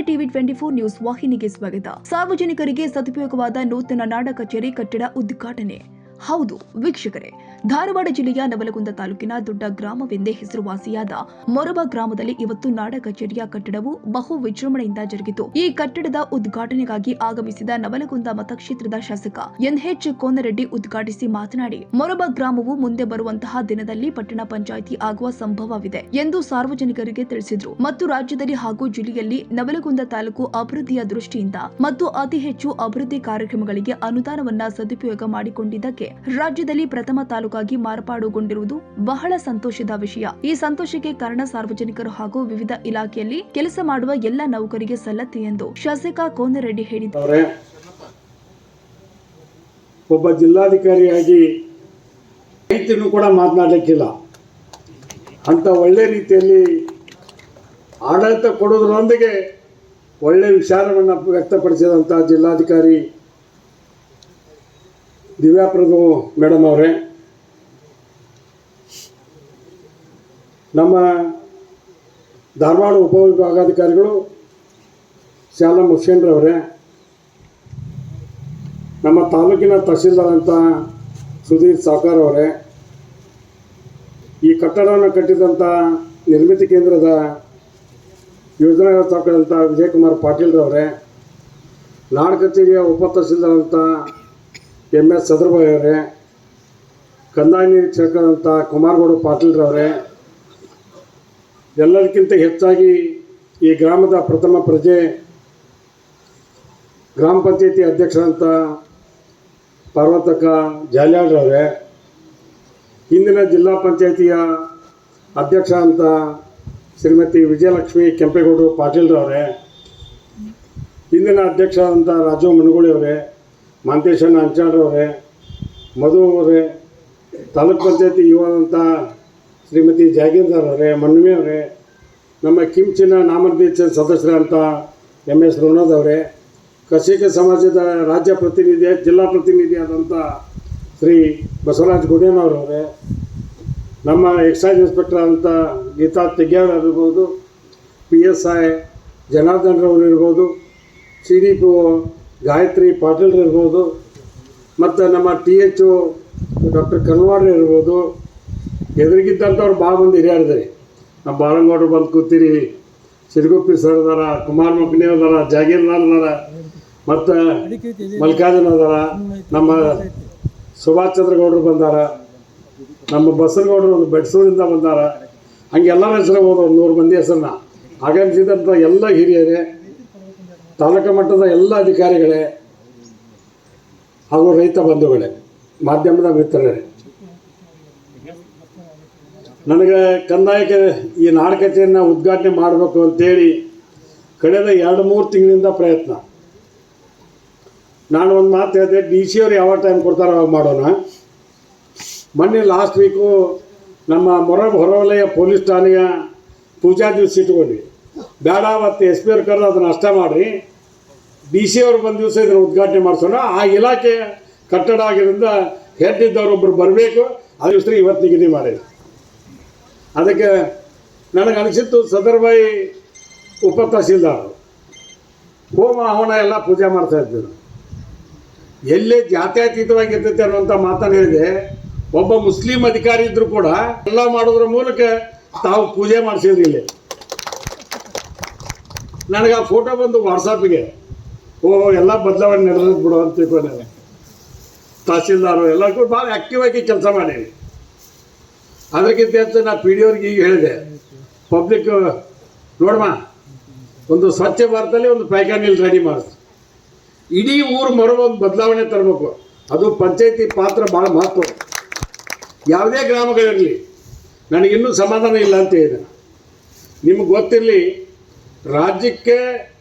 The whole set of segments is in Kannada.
ಇಂಡಿಯಾ ಟಿವಿ 24 ನ್ಯೂಸ್ ವಾಹಿನಿಗೆ ಸ್ವಾಗತ. ಸಾರ್ವಜನಿಕರಿಗೆ ಸದುಪಯೋಗವಾದ ನೂತನ ನಾಡ ಕಚೇರಿ ಕಟ್ಟಡ ಉದ್ಘಾಟನೆ. ಹೌದು ವೀಕ್ಷಕರೇ, ಧಾರವಾಡ ಜಿಲ್ಲೆಯ ನವಲಗುಂದ ತಾಲೂಕಿನ ದೊಡ್ಡ ಗ್ರಾಮವೆಂದೇ ಹೆಸರುವಾಸಿಯಾದ ಮೊರಬ ಗ್ರಾಮದಲ್ಲಿ ಇವತ್ತು ನಾಡ ಕಚೇರಿಯ ಕಟ್ಟಡವು ಬಹು ವಿಜೃಂಭಣೆಯಿಂದ ಜರುಗಿತು. ಈ ಕಟ್ಟಡದ ಉದ್ಘಾಟನೆಗಾಗಿ ಆಗಮಿಸಿದ ನವಲಗುಂದ ಮತಕ್ಷೇತ್ರದ ಶಾಸಕ ಎನ್ಎಚ್ ಕೋನರೆಡ್ಡಿ ಉದ್ಘಾಟಿಸಿ ಮಾತನಾಡಿ, ಮೊರಬ ಗ್ರಾಮವು ಮುಂದೆ ಬರುವಂತಹ ದಿನದಲ್ಲಿ ಪಟ್ಟಣ ಪಂಚಾಯಿತಿ ಆಗುವ ಸಂಭವವಿದೆ ಎಂದು ಸಾರ್ವಜನಿಕರಿಗೆ ತಿಳಿಸಿದರು. ಮತ್ತು ರಾಜ್ಯದಲ್ಲಿ ಹಾಗೂ ಜಿಲ್ಲೆಯಲ್ಲಿ ನವಲಗುಂದ ತಾಲೂಕು ಅಭಿವೃದ್ಧಿಯ ದೃಷ್ಟಿಯಿಂದ ಮತ್ತು ಅತಿ ಹೆಚ್ಚು ಅಭಿವೃದ್ಧಿ ಕಾರ್ಯಕ್ರಮಗಳಿಗೆ ಅನುದಾನವನ್ನ ಸದುಪಯೋಗ ಮಾಡಿಕೊಂಡಿದ್ದಕ್ಕೆ ರಾಜ್ಯದಲ್ಲಿ ಪ್ರಥಮ ತಾಲೂಕಾಗಿ ಮಾರ್ಪಾಡುಗೊಂಡಿರುವುದು ಬಹಳ ಸಂತೋಷದ ವಿಷಯ. ಈ ಸಂತೋಷಕ್ಕೆ ಕಾರಣ ಸಾರ್ವಜನಿಕರು ಹಾಗೂ ವಿವಿಧ ಇಲಾಖೆಯಲ್ಲಿ ಕೆಲಸ ಮಾಡುವ ಎಲ್ಲ ನೌಕರಿಗೆ ಸಲ್ಲತ್ತೆ ಎಂದು ಶಾಸಕ ಕೋನರೆಡ್ಡಿ ಹೇಳಿದ್ದಾರೆ. ಒಬ್ಬ ಜಿಲ್ಲಾಧಿಕಾರಿಯಾಗಿ ರೈತನು ಕೂಡ ಮಾತನಾಡಲಿಕ್ಕಿಲ್ಲ ಅಂತ ಒಳ್ಳೆ ರೀತಿಯಲ್ಲಿ ಆಡಳಿತ ಕೊಡೋದ್ರೊಂದಿಗೆ ಒಳ್ಳೆ ವಿಚಾರವನ್ನು ವ್ಯಕ್ತಪಡಿಸಿದಂಥ ಜಿಲ್ಲಾಧಿಕಾರಿ ದಿವ್ಯಾಪ್ರಭು ಮೇಡಮ್ ಅವರೇ, ನಮ್ಮ ಧಾರವಾಡ ಉಪವಿಭಾಗಾಧಿಕಾರಿಗಳು ಶಾಲಾ ಮುಷೇನ್ರವರೇ, ನಮ್ಮ ತಾಲೂಕಿನ ತಹಸೀಲ್ದಾರ್ ಅಂತ ಸುಧೀರ್ ಸಾವ್ಕಾರ್ ಅವರೇ, ಈ ಕಟ್ಟಡವನ್ನು ಕಟ್ಟಿದಂಥ ನಿರ್ಮಿತಿ ಕೇಂದ್ರದ ಯೋಜನಾ ವ್ಯವಸ್ಥಾಪಕ ಅಂತ ವಿಜಯಕುಮಾರ್ ಪಾಟೀಲ್ರವರೇ, ನಾಡ ಕಚೇರಿಯ ಉಪ ತಹಸೀಲ್ದಾರ್ ಅಂತ MS ಸದರ್ಬಾಯಿ ಅವರೇ, ಕಂದಾಯ ನಿರೀಕ್ಷಕರಂತ ಕುಮಾರಗೌಡ ಪಾಟೀಲ್ರವರೇ, ಎಲ್ಲದಕ್ಕಿಂತ ಹೆಚ್ಚಾಗಿ ಈ ಗ್ರಾಮದ ಪ್ರಥಮ ಪ್ರಜೆ ಗ್ರಾಮ ಪಂಚಾಯತಿ ಅಧ್ಯಕ್ಷರಂತ ಪಾರ್ವತಕ್ಕ ಜಾಲ್ಯಾಳ್ರವರೇ, ಹಿಂದಿನ ಜಿಲ್ಲಾ ಪಂಚಾಯತಿಯ ಅಧ್ಯಕ್ಷ ಅಂತ ಶ್ರೀಮತಿ ವಿಜಯಲಕ್ಷ್ಮಿ ಕೆಂಪೇಗೌಡರು ಪಾಟೀಲ್ರವರೇ, ಹಿಂದಿನ ಅಧ್ಯಕ್ಷ ಅಂತ ರಾಜು ಮನಗೋಳಿ ಅವರೇ, ಮಾಂತೇಶಣ್ಣ ಅಂಚಾಳ್ರವರೇ, ಮಧು ಅವರೇ, ತಾಲೂಕ್ ಪಂಚಾಯತಿ ಯುವದಂಥ ಶ್ರೀಮತಿ ಜಾಗೀರ್ದಾರ್ ಅವರೇ, ಮನ್ವಿ ಅವರೇ, ನಮ್ಮ ಕಿಮ್ಚಿನ ನಾಮನಿರ್ದೇಶನ ಸದಸ್ಯರಂತ MS ರೋನದ್ ಅವರೇ, ಕೃಷಿಕ ಸಮಾಜದ ರಾಜ್ಯ ಪ್ರತಿನಿಧಿ ಜಿಲ್ಲಾ ಪ್ರತಿನಿಧಿಯಾದಂಥ ಶ್ರೀ ಬಸವರಾಜ್ ಗುಡೇನವರವರೇ, ನಮ್ಮ ಎಕ್ಸೈಸ್ ಇನ್ಸ್ಪೆಕ್ಟರ್ ಅಂತ ಗೀತಾ ತೆಗ್ಯಾಳ್ ಇರ್ಬೋದು, PSI ಜನಾರ್ದನ್ರವರು ಇರ್ಬೋದು, CDPO ಗಾಯತ್ರಿ ಪಾಟೀಲ್ರು ಇರ್ಬೋದು, ಮತ್ತು ನಮ್ಮ THO ಡಾಕ್ಟರ್ ಕನ್ವಾಡ್ರು ಇರ್ಬೋದು, ಎದುರಿಗಿದ್ದಂಥವ್ರು ಭಾಳ ಮಂದಿ ಹಿರಿಯರಿದ್ದಾರೆ. ನಮ್ಮ ಬಾಳಂಗೌಡರು ಬಂದು ಕೂತೀರಿ, ಸಿರುಗುಪ್ಪಿ ಸರ್ ಅದಾರ, ಕುಮಾರ್ ಮಕ್ನಿ ಅದಾರ, ಜಾಗೀರ್ದಾರ್ ಅದಾರ, ಮತ್ತು ಮಲ್ಲಿಕಾರ್ಜುನ ಅದಾರ, ನಮ್ಮ ಸುಭಾಷ್ ಚಂದ್ರಗೌಡರು ಬಂದಾರ, ನಮ್ಮ ಬಸನಗೌಡರು ಒಂದು ಬೆಡ್ಸೂರಿಂದ ಬಂದಾರ. ಹಂಗೆಲ್ಲರ ಹೆಸರು ಹೋದ 100 ಮಂದಿ ಹೆಸರನ್ನ ಆಗಮಿಸಿದಂಥ ಎಲ್ಲ ಹಿರಿಯರೇ, ತಾಲೂಕು ಮಟ್ಟದ ಎಲ್ಲ ಅಧಿಕಾರಿಗಳೇ ಹಾಗೂ ರೈತ ಬಂಧುಗಳೇ, ಮಾಧ್ಯಮದ ಮಿತ್ರರೇ, ನನಗೆ ಕಂದಾಯಕ್ಕೆ ಈ ನಾಡ ಕಚೇರಿಯನ್ನು ಉದ್ಘಾಟನೆ ಮಾಡಬೇಕು ಅಂತೇಳಿ ಕಳೆದ 2-3 ತಿಂಗಳಿಂದ ಪ್ರಯತ್ನ. ನಾನು ಒಂದು ಮಾತು ಹೇಳಿದೆ, DC ಅವ್ರು ಯಾವಾಗ ಟೈಮ್ ಕೊಡ್ತಾರೋ ಅವಾಗ ಮಾಡೋಣ. ಮೊನ್ನೆ ಲಾಸ್ಟ್ ವೀಕು ನಮ್ಮ ಮೊರಬ ಹೊರವಲಯ ಪೊಲೀಸ್ ಠಾಣೆಯ ಪೂಜಾ ದಿವಸ ಇಟ್ಕೊಂಡ್ವಿ. ಬೇಡ ಅವತ್ತು SP ಅವ್ರು ಕರೆದು ಅದನ್ನು ಅಷ್ಟ ಮಾಡಿರಿ, DC ಅವ್ರು ಬಂದ ದಿವಸ ಇದನ್ನು ಉದ್ಘಾಟನೆ ಮಾಡಿಸೋಣ. ಆ ಇಲಾಖೆ ಕಟ್ಟಡ ಆಗಿರೋದ್ರಿಂದ ಹೆಡ್ ಇದ್ದವರೊಬ್ಬರು ಬರಬೇಕು, ಆ ದಿವಸ ಇವತ್ತು ನಿಗದಿ ಮಾಡಿದ್ರು. ಅದಕ್ಕೆ ನನಗೆ ಅನಿಸಿತ್ತು, ಸದರ್ಬಾಯಿ ಉಪ ತಹಸೀಲ್ದಾರರು ಹೋಮ ಹವನ ಎಲ್ಲ ಪೂಜೆ ಮಾಡ್ತಾಯಿದ್ರು. ಎಲ್ಲೇ ಜಾತ್ಯತೀತವಾಗಿರ್ತೈತೆ ಅನ್ನುವಂಥ ಮಾತನ್ನು ಹೇಳಿದೆ. ಒಬ್ಬ ಮುಸ್ಲಿಂ ಅಧಿಕಾರಿ ಇದ್ದರೂ ಕೂಡ ಎಲ್ಲ ಮಾಡೋದ್ರ ಮೂಲಕ ತಾವು ಪೂಜೆ ಮಾಡಿಸಿದ್ರು. ಇಲ್ಲಿ ನನಗೆ ಆ ಫೋಟೋ ಬಂದು ವಾಟ್ಸಪ್ಪಿಗೆ, ಎಲ್ಲ ಬದಲಾವಣೆ ನಡೆದ್ ಬಿಡು ಅಂತ ತಿಳ್ಕೊಂಡೆ. ತಹಸೀಲ್ದಾರು ಎಲ್ಲ ಕೂಡ ಭಾಳ ಆ್ಯಕ್ಟಿವ್ ಆಗಿ ಕೆಲಸ ಮಾಡೀನಿ. ಅದಕ್ಕಿಂತ ಹೆಚ್ಚು ನಾ PDO ಅವ್ರಿಗೆ ಈಗ ಹೇಳಿದೆ, ಪಬ್ಲಿಕ್ ನೋಡಮ್ಮ, ಒಂದು ಸ್ವಚ್ಛ ಭಾರತದಲ್ಲಿ ಒಂದು ಪೈಖಾನೆ ರೆಡಿ ಮಾಡಿಸ್, ಇಡೀ ಊರು ಮರೋ ಒಂದು ಬದಲಾವಣೆ ತರಬೇಕು. ಅದು ಪಂಚಾಯತಿ ಪಾತ್ರ ಭಾಳ ಮಹತ್ವ. ಯಾವುದೇ ಗ್ರಾಮಗಳಿರಲಿ, ನನಗಿನ್ನೂ ಸಮಾಧಾನ ಇಲ್ಲ ಅಂತ ಹೇಳಿದೆ. ನಿಮಗೆ ಗೊತ್ತಿರಲಿ, ರಾಜ್ಯಕ್ಕೆ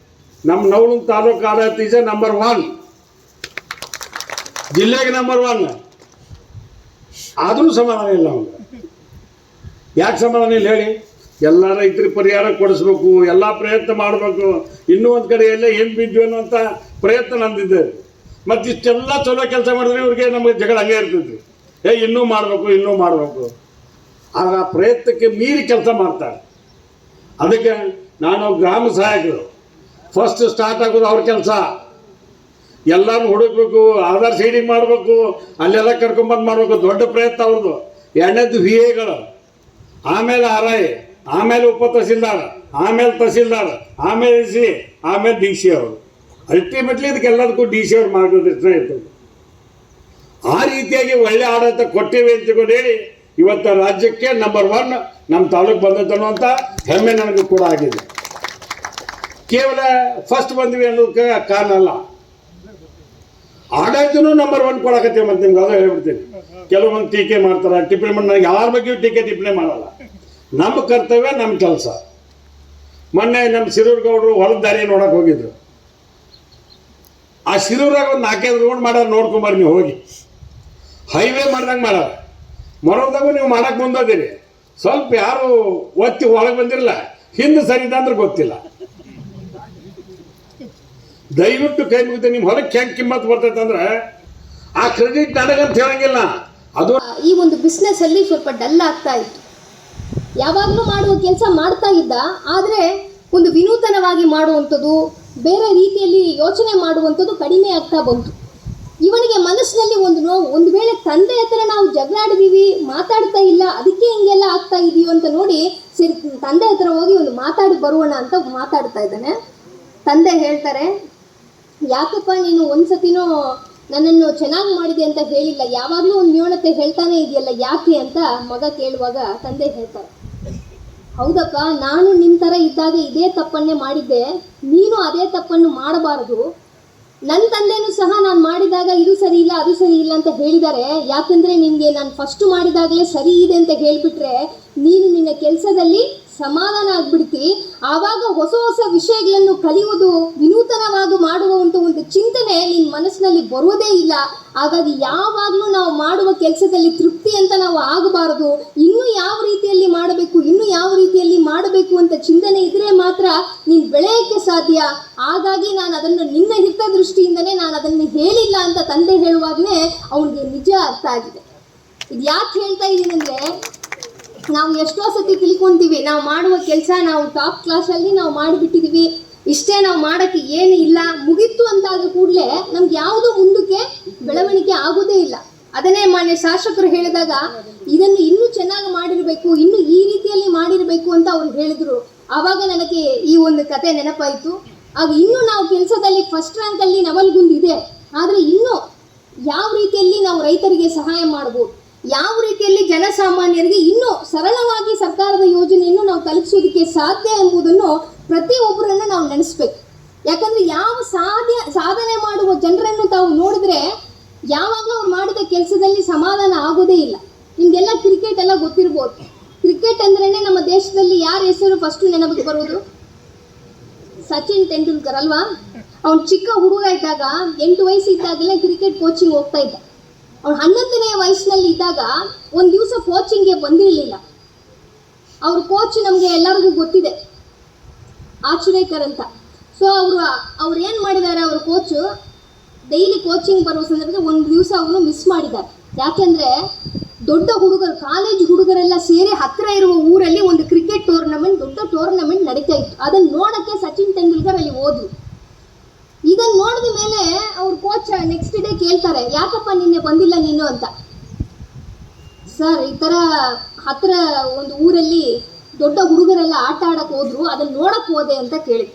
ನಮ್ಮ ನವಲಗುಂದ ತಾಲೂಕು ಆಡಳಿತ ಈಜ ನಂಬರ್ 1, ಜಿಲ್ಲೆಗೆ ನಂಬರ್ 1. ಆದರೂ ಸಮಾಧಾನ ಇಲ್ಲ ಅವ್ನಿಗೆ. ಯಾಕೆ ಸಮಾಧಾನ ಇಲ್ಲ ಹೇಳಿ? ಎಲ್ಲ ರೈತರಿಗೆ ಪರಿಹಾರ ಕೊಡಿಸ್ಬೇಕು, ಎಲ್ಲ ಪ್ರಯತ್ನ ಮಾಡಬೇಕು. ಇನ್ನೂ ಒಂದು ಕಡೆ ಎಲ್ಲ ಏನು ಬಿದ್ವಿ ಅನ್ನುವಂಥ ಪ್ರಯತ್ನ ನಂದಿದ್ದೆ. ಮತ್ತು ಇಷ್ಟೆಲ್ಲ ಚಲೋ ಕೆಲಸ ಮಾಡಿದ್ರೆ ಇವ್ರಿಗೆ ನಮಗೆ ಜಗಳ ಹಂಗೆ ಇರ್ತೈತಿ. ಇನ್ನೂ ಮಾಡಬೇಕು. ಆಗ ಪ್ರಯತ್ನಕ್ಕೆ ಮೀರಿ ಕೆಲಸ ಮಾಡ್ತಾರೆ. ಅದಕ್ಕೆ ನಾನು ಗ್ರಾಮ ಸಹಾಯಕರು ಫಸ್ಟ್ ಸ್ಟಾರ್ಟ್ ಆಗೋದು ಅವ್ರ ಕೆಲಸ. ಎಲ್ಲಾನು ಹುಡುಕ್ಬೇಕು, ಆಧಾರ್ ಸೀಡಿಂಗ್ ಮಾಡಬೇಕು, ಅಲ್ಲೆಲ್ಲ ಕರ್ಕೊಂಬಂದು ಮಾಡಬೇಕು, ದೊಡ್ಡ ಪ್ರಯತ್ನ ಅವ್ರದ್ದು. ಎರಡನೇದು VAಗಳು, ಆಮೇಲೆ RI, ಆಮೇಲೆ ಉಪ ತಹಸೀಲ್ದಾರ್, ಆಮೇಲೆ ತಹಸೀಲ್ದಾರ್, ಆಮೇಲೆ SC, ಆಮೇಲೆ DC ಅವರು. ಅಲ್ಟಿಮೇಟ್ಲಿ ಇದಕ್ಕೆಲ್ಲದಕ್ಕೂ DC ಅವ್ರು ಮಾರ್ಗದರ್ಶನ ಇರ್ತದೆ. ಆ ರೀತಿಯಾಗಿ ಒಳ್ಳೆ ಆಡಳಿತ ಕೊಟ್ಟಿವೆ ಅಂತ ಹೇಳಿ ಇವತ್ತು ರಾಜ್ಯಕ್ಕೆ ನಂಬರ್ 1 ನಮ್ಮ ತಾಲೂಕು ಬಂದದ್ದು ಅನ್ನುವಂಥ ಹೆಮ್ಮೆ ನನಗೂ ಕೂಡ ಆಗಿದೆ. ಕೇವಲ ಫಸ್ಟ್ ಬಂದ್ವಿ ಅನ್ನೋದಕ್ಕೆ ಕಾರಣ ಅಲ್ಲ, ಆಡಳಿತನೂ ನಂಬರ್ 1 ಕೊಡಕತ್ತೀವಿ. ಮತ್ತೆ ನಿಮ್ಗೆ ಅದು ಹೇಳ್ಬಿಡ್ತೀನಿ. ಕೆಲವೊಂದು ಟೀಕೆ ಮಾಡ್ತಾರೆ, ಟಿಪ್ಪಣಿ ಮಾಡಿ, ನನಗೆ ಯಾರ ಬಗ್ಗೆಯೂ ಟಿಪ್ಪಣಿ ಮಾಡಲ್ಲ. ನಮ್ಮ ಕರ್ತವ್ಯ, ನಮ್ಮ ಕೆಲಸ. ಮೊನ್ನೆ ನಮ್ಮ ಸಿರೂರ್ ಗೌಡರು ಹೊಲದ ದಾರಿ ನೋಡಕ್ಕೆ ಹೋಗಿದ್ರು. ಆ ಸಿರೂರಾಗ ಒಂದು 4-5 ರೋಡ್ ಮಾಡ್ಯಾರ, ನೋಡ್ಕೊಂಬರ್ರಿ ನೀವು ಹೋಗಿ. ಹೈವೇ ಮಾಡ್ದಂಗೆ ಮಾಡ್ಯಾರ. ಮರದಾಗೂ ನೀವು ಮಾಡಕ್ಕೆ ಮುಂದೋದಿರಿ. ಸ್ವಲ್ಪ ಯಾರು ಒತ್ತಿ ಒಳಗೆ ಬಂದಿರಲ್ಲ, ಹಿಂದೆ ಸರಿದ ಅಂದ್ರೆ ಗೊತ್ತಿಲ್ಲ. ದಯವಿಟ್ಟು ಕೈ ಮುಗಿದ ನಿಮ್ಮ ಹೊಲಕ್ಕೆ ಹೆಂಗೆ ಕಿಮ್ಮತ್ತು ಬರ್ತೈತೆ ಅಂದ್ರೆ ಆ ಕ್ರೆಡಿಟ್ ನನಗಂತ ಹೇಳಂಗಿಲ್ಲ. ಅದು ಈ ಒಂದು ಬಿಸ್ನೆಸ್ ಅಲ್ಲಿ ಸ್ವಲ್ಪ ಡಲ್ ಆಗ್ತಾ ಇತ್ತು. ಯಾವಾಗಲೂ ಮಾಡುವ ಕೆಲಸ ಮಾಡ್ತಾ ಇದ್ದ, ಆದರೆ ಒಂದು ವಿನೂತನವಾಗಿ ಮಾಡುವಂಥದ್ದು, ಬೇರೆ ರೀತಿಯಲ್ಲಿ ಯೋಚನೆ ಮಾಡುವಂಥದ್ದು ಕಡಿಮೆ ಆಗ್ತಾ ಬಂತು. ಇವನಿಗೆ ಮನಸ್ಸಿನಲ್ಲಿ ಒಂದು ನೋವು, ಒಂದು ವೇಳೆ ತಂದೆ ಹತ್ರ ನಾವು ಜಗಳಾಡಿದೀವಿ, ಮಾತಾಡ್ತಾ ಇಲ್ಲ, ಅದಕ್ಕೆ ಹಿಂಗೆಲ್ಲ ಆಗ್ತಾ ಇದೆಯೋ ಅಂತ ನೋಡಿ, ಸರಿ ತಂದೆ ಹತ್ರ ಹೋಗಿ ಒಂದು ಮಾತಾಡಿ ಬರುವಣ ಅಂತ ಮಾತಾಡ್ತಾ ಇದ್ದಾನೆ. ತಂದೆ ಹೇಳ್ತಾರೆ, ಯಾಕಪ್ಪ ನೀನು ಒಂದ್ಸತಿನೂ ನನ್ನನ್ನು ಚೆನ್ನಾಗಿ ಮಾಡಿದೆ ಅಂತ ಹೇಳಿಲ್ಲ, ಯಾವಾಗಲೂ ಒಂದು ನ್ಯೂನತೆ ಹೇಳ್ತಾನೆ ಇದೆಯಲ್ಲ, ಯಾಕೆ ಅಂತ ಮಗ ಕೇಳುವಾಗ ತಂದೆ ಹೇಳ್ತಾರೆ, ಹೌದಪ್ಪ, ನಾನು ನಿಮ್ಮ ಥರ ಇದ್ದಾಗ ಇದೇ ತಪ್ಪನ್ನೇ ಮಾಡಿದ್ದೆ, ನೀನು ಅದೇ ತಪ್ಪನ್ನು ಮಾಡಬಾರದು. ನನ್ನ ತಂದೆನೂ ಸಹ ನಾನು ಮಾಡಿದಾಗ ಇದು ಸರಿ ಇಲ್ಲ, ಅದು ಸರಿ ಇಲ್ಲ ಅಂತ ಹೇಳಿದ್ದಾರೆ. ಯಾಕಂದರೆ ನಿನಗೆ ನಾನು ಫಸ್ಟು ಮಾಡಿದಾಗಲೇ ಸರಿ ಇದೆ ಅಂತ ಹೇಳಿಬಿಟ್ರೆ ನೀನು ನಿನ್ನ ಕೆಲಸದಲ್ಲಿ ಸಮಾಧಾನ ಆಗ್ಬಿಡ್ತಿ. ಆವಾಗ ಹೊಸ ಹೊಸ ವಿಷಯಗಳನ್ನು ಕಲಿಯುವುದು, ವಿನೂತನವಾಗಿ ಮಾಡುವಂಥ ಒಂದು ಚಿಂತನೆ ನಿನ್ನ ಮನಸ್ಸಿನಲ್ಲಿ ಬರುವುದೇ ಇಲ್ಲ. ಹಾಗಾಗಿ ಯಾವಾಗಲೂ ನಾವು ಮಾಡುವ ಕೆಲಸದಲ್ಲಿ ತೃಪ್ತಿ ಅಂತ ನಾವು ಆಗಬಾರದು. ಇನ್ನೂ ಯಾವ ರೀತಿಯಲ್ಲಿ ಮಾಡಬೇಕು, ಇನ್ನೂ ಯಾವ ರೀತಿಯಲ್ಲಿ ಮಾಡಬೇಕು ಅಂತ ಚಿಂತನೆ ಇದ್ದರೆ ಮಾತ್ರ ನೀನು ಬೆಳೆಯೋಕ್ಕೆ ಸಾಧ್ಯ. ಹಾಗಾಗಿ ನಾನು ಅದನ್ನು ನಿನ್ನ ಹಿತದೃಷ್ಟಿಯಿಂದನೇ ನಾನು ಅದನ್ನು ಹೇಳಿಲ್ಲ ಅಂತ ತಂದೆ ಹೇಳುವಾಗಲೇ ಅವನಿಗೆ ನಿಜ ಅರ್ಥ ಆಗಿದೆ. ಇದು ಯಾಕೆ ಹೇಳ್ತಾ ಇದ್ದೀನಿ ಅಂದರೆ, ನಾವು ಎಷ್ಟೋ ಸತಿ ತಿಳ್ಕೊತೀವಿ, ನಾವು ಮಾಡುವ ಕೆಲಸ ನಾವು ಟಾಪ್ ಕ್ಲಾಸಲ್ಲಿ ನಾವು ಮಾಡಿಬಿಟ್ಟಿದ್ದೀವಿ, ಇಷ್ಟೇ ನಾವು ಮಾಡೋಕ್ಕೆ ಏನು ಇಲ್ಲ, ಮುಗೀತು ಅಂತಾದ ಕೂಡಲೇ ನಮ್ಗೆ ಯಾವುದೂ ಮುಂದಕ್ಕೆ ಬೆಳವಣಿಗೆ ಆಗೋದೇ ಇಲ್ಲ. ಅದನ್ನೇ ಮಾನ್ಯ ಶಾಸಕರು ಹೇಳಿದಾಗ ಇದನ್ನು ಇನ್ನೂ ಚೆನ್ನಾಗಿ ಮಾಡಿರಬೇಕು, ಇನ್ನೂ ಈ ರೀತಿಯಲ್ಲಿ ಮಾಡಿರಬೇಕು ಅಂತ ಅವ್ರು ಹೇಳಿದರು. ಆವಾಗ ನನಗೆ ಈ ಒಂದು ಕತೆ ನೆನಪಾಯಿತು. ಆಗ ಇನ್ನೂ ನಾವು ಕೆಲಸದಲ್ಲಿ ಫಸ್ಟ್ ರ್ಯಾಂಕಲ್ಲಿ ನವಲ್ಗುಂದ್ ಇದೆ, ಆದರೆ ಇನ್ನೂ ಯಾವ ರೀತಿಯಲ್ಲಿ ನಾವು ರೈತರಿಗೆ ಸಹಾಯ ಮಾಡ್ಬೋದು, ಯಾವ ರೀತಿಯಲ್ಲಿ ಜನಸಾಮಾನ್ಯರಿಗೆ ಇನ್ನೂ ಸರಳವಾಗಿ ಸರ್ಕಾರದ ಯೋಜನೆಯನ್ನು ನಾವು ತಲುಪಿಸೋದಕ್ಕೆ ಸಾಧ್ಯ ಎಂಬುದನ್ನು ಪ್ರತಿಯೊಬ್ಬರನ್ನು ನಾವು ನೆನೆಸ್ಬೇಕು. ಯಾಕಂದರೆ ಯಾವ ಸಾಧನೆ ಮಾಡುವ ಜನರನ್ನು ತಾವು ನೋಡಿದ್ರೆ ಯಾವಾಗಲೂ ಅವ್ರು ಮಾಡಿದ ಕೆಲಸದಲ್ಲಿ ಸಮಾಧಾನ ಆಗೋದೇ ಇಲ್ಲ. ನಿಮಗೆಲ್ಲ ಕ್ರಿಕೆಟ್ ಎಲ್ಲ ಗೊತ್ತಿರ್ಬೋದು. ಕ್ರಿಕೆಟ್ ಅಂದ್ರೇ ನಮ್ಮ ದೇಶದಲ್ಲಿ ಯಾರ ಹೆಸರು ಫಸ್ಟು ನೆನಪಿಗೆ ಬರೋದು? ಸಚಿನ್ ತೆಂಡೂಲ್ಕರ್ ಅಲ್ವಾ? ಅವ್ನು ಚಿಕ್ಕ ಹುಡುಗ ಇದ್ದಾಗ 8 ವಯಸ್ಸು ಇದ್ದಾಗಲೇ ಕ್ರಿಕೆಟ್ ಕೋಚಿಂಗ್ ಹೋಗ್ತಾ ಇದ್ದ. ಅವ್ನು 11ನೇ ವಯಸ್ಸಿನಲ್ಲಿ ಇದ್ದಾಗ ಒಂದು ದಿವಸ ಕೋಚಿಂಗ್ಗೆ ಬಂದಿರಲಿಲ್ಲ. ಅವ್ರ ಕೋಚ್ ನಮಗೆ ಎಲ್ಲರಿಗೂ ಗೊತ್ತಿದೆ, ಆಚುರೇಕರ್ ಅಂತ. ಸೊ ಅವ್ರು ಏನು ಮಾಡಿದ್ದಾರೆ, ಅವ್ರ ಕೋಚು ಡೈಲಿ ಕೋಚಿಂಗ್ ಬರುವ ಸಂದರ್ಭದಲ್ಲಿ ಒಂದು ದಿವಸ ಅವನು ಮಿಸ್ ಮಾಡಿದ್ದಾರೆ. ಯಾಕೆಂದರೆ ದೊಡ್ಡ ಹುಡುಗರು, ಕಾಲೇಜ್ ಹುಡುಗರೆಲ್ಲ ಸೇರಿ ಹತ್ತಿರ ಇರುವ ಊರಲ್ಲಿ ಒಂದು ಕ್ರಿಕೆಟ್ ಟೂರ್ನಮೆಂಟ್, ದೊಡ್ಡ ಟೂರ್ನಮೆಂಟ್ ನಡೀತಾ ಇತ್ತು. ಅದನ್ನು ನೋಡೋಕ್ಕೆ ಸಚಿನ್ ತೆಂಡೂಲ್ಕರ್ ಅಲ್ಲಿ ಹೋದ್ರು. ಇದನ್ನು ನೋಡಿದ ಮೇಲೆ ಅವ್ರ ಕೋಚ್ ನೆಕ್ಸ್ಟ್ ಡೇ ಕೇಳ್ತಾರೆ, ಯಾಕಪ್ಪ ನಿನ್ನೆ ಬಂದಿಲ್ಲ ನೀನು ಅಂತ. ಸರ್, ಈ ಥರ ಹತ್ತಿರ ಒಂದು ಊರಲ್ಲಿ ದೊಡ್ಡ ಹುಡುಗರೆಲ್ಲ ಆಟ ಆಡಕ್ಕೆ ಹೋದ್ರು, ಅದನ್ನು ನೋಡಕ್ಕೆ ಹೋದೆ ಅಂತ ಕೇಳಿ.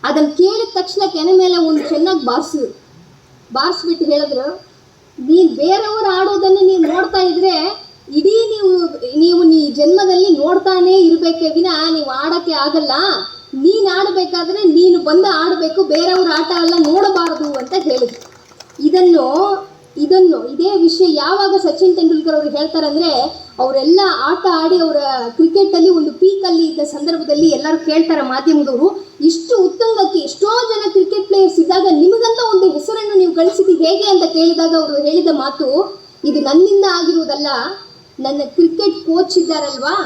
ಅದನ್ನು ಕೇಳಿದ ತಕ್ಷಣ ಕೆನೆ ಮೇಲೆ ಒಂದು ಚೆನ್ನಾಗಿ ಬಾರಿಸ್ಬಿಟ್ಟು ಹೇಳಿದ್ರು, ನೀನು ಬೇರೆಯವರು ಆಡೋದನ್ನು ನೀನು ನೋಡ್ತಾ ಇದ್ರೆ ಇಡೀ ನೀವು ನೀ ಜನ್ಮದಲ್ಲಿ ನೋಡ್ತಾನೇ ಇರಬೇಕೇ ವಿನ ನೀವು ಆಡೋಕ್ಕೆ ಆಗಲ್ಲ. ನೀನು ಆಡಬೇಕಾದ್ರೆ ನೀನು ಬಂದು ಆಡಬೇಕು, ಬೇರೆಯವ್ರ ಆಟ ಎಲ್ಲ ನೋಡಬಾರದು ಅಂತ ಹೇಳಿದ್ರು. ಇದೇ ವಿಷಯ ಯಾವಾಗ ಸಚಿನ್ ತೆಂಡೂಲ್ಕರ್ ಅವರು ಹೇಳ್ತಾರೆ ಅಂದರೆ, ಅವರೆಲ್ಲ ಆಟ ಆಡಿ ಅವರ ಕ್ರಿಕೆಟಲ್ಲಿ ಒಂದು ಪೀಕಲ್ಲಿ ಇದ್ದ ಸಂದರ್ಭದಲ್ಲಿ ಎಲ್ಲರೂ ಕೇಳ್ತಾರೆ ಮಾಧ್ಯಮದವರು, ಇಷ್ಟು ಉತ್ತುಂಗಕ್ಕೆ ಎಷ್ಟೋ ಜನ ಕ್ರಿಕೆಟ್ ಪ್ಲೇಯರ್ಸ್ ಇದ್ದಾಗ ನಿಮಗಂತ ಒಂದು ಹೆಸರನ್ನು ನೀವು ಗಳಿಸಿದ್ದು ಹೇಗೆ ಅಂತ ಕೇಳಿದಾಗ ಅವರು ಹೇಳಿದ ಮಾತು, ಇದು ನನ್ನಿಂದ ಆಗಿರುವುದಲ್ಲ, ನನ್ನ ಕ್ರಿಕೆಟ್ ಕೋಚ್ ಇದ್ದಾರಲ್ವಾ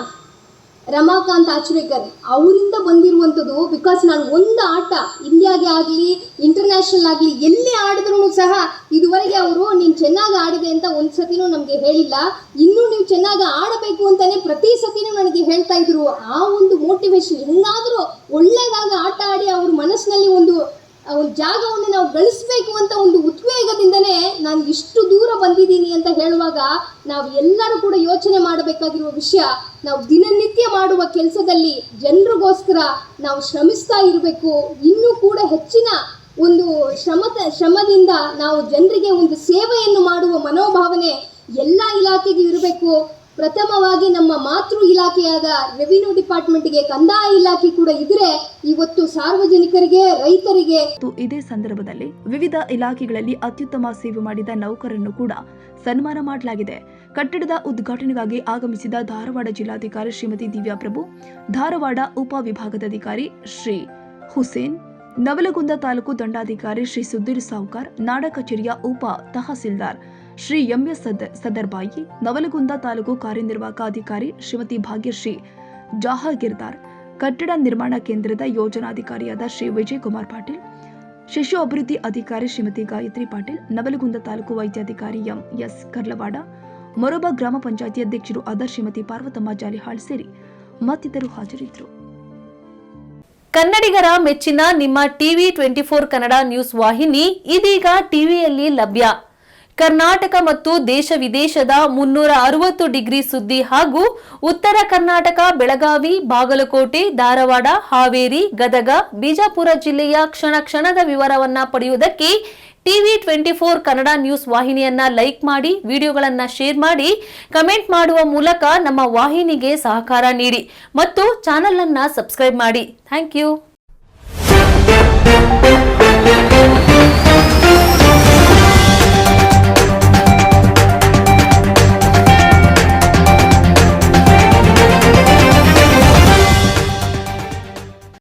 ರಮಾಕಾಂತ್ ಆಚುರೇಕರ್, ಅವರಿಂದ ಬಂದಿರುವಂಥದ್ದು. ಬಿಕಾಸ್ ನಾನು ಒಂದು ಆಟ ಇಂಡಿಯಾಗೆ ಆಗಲಿ ಇಂಟರ್ನ್ಯಾಷನಲ್ ಆಗಲಿ ಎಲ್ಲಿ ಆಡಿದ್ರೂ ಸಹ ಇದುವರೆಗೆ ಅವರು ನೀನು ಚೆನ್ನಾಗಿ ಆಡಿದೆ ಅಂತ ಒಂದು ಸತಿನೂ ನಮಗೆ ಹೇಳಿಲ್ಲ, ಇನ್ನೂ ನೀವು ಚೆನ್ನಾಗಿ ಆಡಬೇಕು ಅಂತಲೇ ಪ್ರತಿ ಸತಿನೂ ನನಗೆ ಹೇಳ್ತಾ ಇದ್ರು. ಆ ಒಂದು ಮೋಟಿವೇಶನ್, ಹೆಂಗಾದರೂ ಒಳ್ಳೆಯದಾಗಿ ಆಟ ಆಡಿ ಅವ್ರ ಮನಸ್ಸಿನಲ್ಲಿ ಒಂದು ಒಂದು ಜಾಗವನ್ನು ನಾವು ಗಳಿಸಬೇಕು ಅಂತ ಒಂದು ಉದ್ವೇಗದಿಂದನೇ ನಾನು ಇಷ್ಟು ದೂರ ಬಂದಿದ್ದೀನಿ ಅಂತ ಹೇಳುವಾಗ ನಾವು ಎಲ್ಲರೂ ಕೂಡ ಯೋಚನೆ ಮಾಡಬೇಕಾಗಿರುವ ವಿಷಯ, ನಾವು ದಿನನಿತ್ಯ ಮಾಡುವ ಕೆಲಸದಲ್ಲಿ ಜನರಿಗೋಸ್ಕರ ನಾವು ಶ್ರಮಿಸ್ತಾ ಇರಬೇಕು. ಇನ್ನೂ ಕೂಡ ಹೆಚ್ಚಿನ ಒಂದು ಶ್ರಮದಿಂದ ನಾವು ಜನರಿಗೆ ಒಂದು ಸೇವೆಯನ್ನು ಮಾಡುವ ಮನೋಭಾವನೆ ಎಲ್ಲ ಇಲಾಖೆಗೂ ಇರಬೇಕು. ಪ್ರಥಮವಾಗಿ ನಮ್ಮ ಮಾತೃ ಇಲಾಖೆಯಾದ ರೆವಿನ್ಯೂ ಡಿಪಾರ್ಟ್ಮೆಂಟ್ಗೆ, ಕಂದಾಯ ಇಲಾಖೆ ಕೂಡ ಇದ್ರೆ ಇವತ್ತು ಸಾರ್ವಜನಿಕರಿಗೆ, ರೈತರಿಗೆ. ಇದೇ ಸಂದರ್ಭದಲ್ಲಿ ವಿವಿಧ ಇಲಾಖೆಗಳಲ್ಲಿ ಅತ್ಯುತ್ತಮ ಸೇವೆ ಮಾಡಿದ ನೌಕರರನ್ನು ಕೂಡ ಸನ್ಮಾನ ಮಾಡಲಾಗಿದೆ. ಕಟ್ಟಡದ ಉದ್ಘಾಟನೆಗಾಗಿ ಆಗಮಿಸಿದ ಧಾರವಾಡ ಜಿಲ್ಲಾಧಿಕಾರಿ ಶ್ರೀಮತಿ ದಿವ್ಯಾ ಪ್ರಭು, ಧಾರವಾಡ ಉಪ ವಿಭಾಗದಾಧಿಕಾರಿ ಶ್ರೀ ಹುಸೇನ್, ನವಲಗುಂದ ತಾಲೂಕು ದಂಡಾಧಿಕಾರಿ ಶ್ರೀ ಸುಧೀರ್ ಸಾವ್ಕಾರ್, ನಾಡ ಕಚೇರಿಯ ಉಪ ತಹಸೀಲ್ದಾರ್ ಶ್ರೀ ಎಂಎಸ್ ಸದರ್ಬಾಯಿ, ನವಲಗುಂದ ತಾಲೂಕು ಕಾರ್ಯನಿರ್ವಾಹಕ ಅಧಿಕಾರಿ ಶ್ರೀಮತಿ ಭಾಗ್ಯಶ್ರೀ ಜಾಹಗೀರ್ದಾರ್, ಕಟ್ಟಡ ನಿರ್ಮಾಣ ಕೇಂದ್ರದ ಯೋಜನಾಧಿಕಾರಿಯಾದ ಶ್ರೀ ವಿಜಯ್ ಕುಮಾರ್ ಪಾಟೀಲ್, ಶಿಶು ಅಭಿವೃದ್ಧಿ ಅಧಿಕಾರಿ ಶ್ರೀಮತಿ ಗಾಯತ್ರಿ ಪಾಟೀಲ್, ನವಲಗುಂದ ತಾಲೂಕು ವೈದ್ಯಾಧಿಕಾರಿ ಎಂಎಸ್ ಕರ್ಲವಾಡ, ಮೊರಬ ಗ್ರಾಮ ಪಂಚಾಯಿತಿ ಅಧ್ಯಕ್ಷರು ಆದ ಶ್ರೀಮತಿ ಪಾರ್ವತಮ್ಮ ಜಾಲಿಹಾಳ್ ಸೇರಿ ಮತ್ತಿತರರು ಹಾಜರಿದ್ದರು. ಕನ್ನಡಿಗರ ಮೆಚ್ಚಿನ ನಿಮ್ಮ ಟಿವಿ 24 ಕನ್ನಡ ನ್ಯೂಸ್ ವಾಹಿನಿ ಇದೀಗ ಟಿವಿಯಲ್ಲಿ ಲಭ್ಯ. ಕರ್ನಾಟಕ ಮತ್ತು ದೇಶ ವಿದೇಶದ 360 ಡಿಗ್ರಿ ಸುದ್ದಿ ಹಾಗೂ ಉತ್ತರ ಕರ್ನಾಟಕ, ಬೆಳಗಾವಿ, ಬಾಗಲಕೋಟೆ, ಧಾರವಾಡ, ಹಾವೇರಿ, ಗದಗ, ಬಿಜಾಪುರ ಜಿಲ್ಲೆಯ ಕ್ಷಣ ಕ್ಷಣದ ವಿವರವನ್ನ ಪಡೆಯುವುದಕ್ಕೆ ಟಿವಿ 24 ಕನ್ನಡ ನ್ಯೂಸ್ ವಾಹಿನಿಯನ್ನ ಲೈಕ್ ಮಾಡಿ, ವಿಡಿಯೋಗಳನ್ನ ಶೇರ್ ಮಾಡಿ, ಕಮೆಂಟ್ ಮಾಡುವ ಮೂಲಕ ನಮ್ಮ ವಾಹಿನಿಗೆ ಸಹಕಾರ ನೀಡಿ ಮತ್ತು ಚಾನೆಲ್ ಅನ್ನ ಸಬ್ಸ್ಕ್ರೈಬ್ ಮಾಡಿ. Thank you.